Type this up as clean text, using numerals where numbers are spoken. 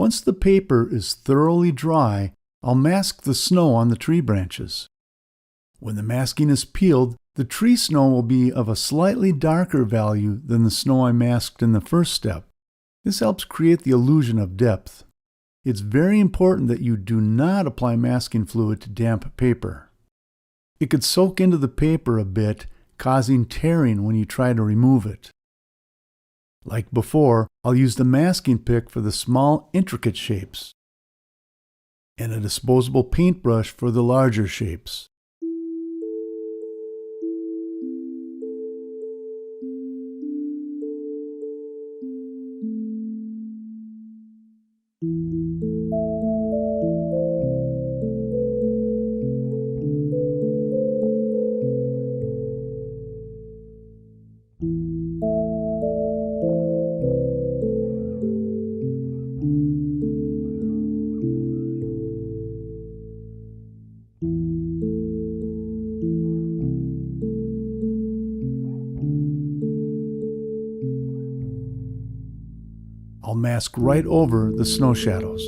Once the paper is thoroughly dry, I'll mask the snow on the tree branches. When the masking is peeled, the tree snow will be of a slightly darker value than the snow I masked in the first step. This helps create the illusion of depth. It's very important that you do not apply masking fluid to damp paper. It could soak into the paper a bit, causing tearing when you try to remove it. Like before, I'll use the masking pick for the small, intricate shapes, and a disposable paintbrush for the larger shapes. I'll mask right over the snow shadows.